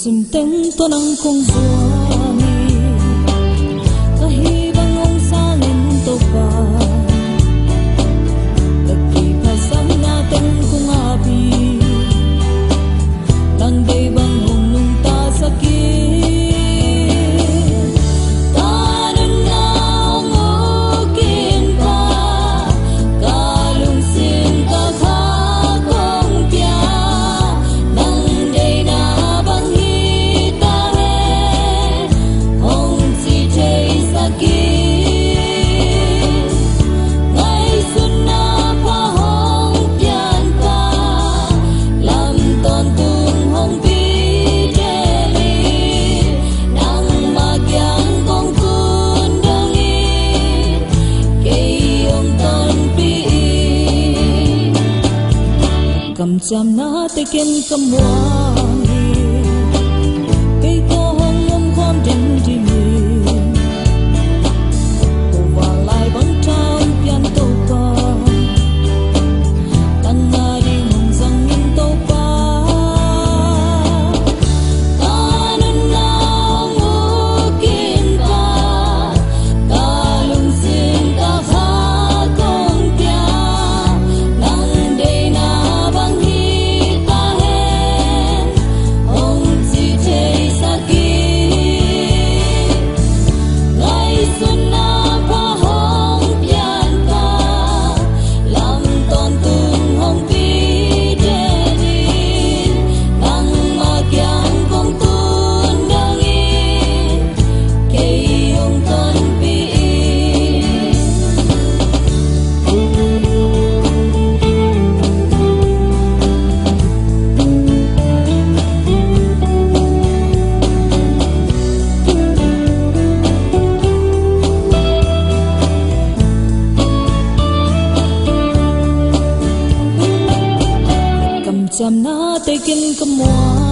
Sum teng to nang kong buani kahibang ong salin to pa nagkipasam natin kung api nang day bang hong nung ta sakit tanan na ong ukin pa kalung sin ka kong pia nang day na cầm chăm na tay kiên cầm muang cây cô hồng ôm khoan đến đi miền cô và lại băng trao pian tô pa tăng nga đi hồng răng in tô pa ta nun na ngu kiên pa ta lung xin ta pha công tia nang day na chăm na tay kiên cầm mua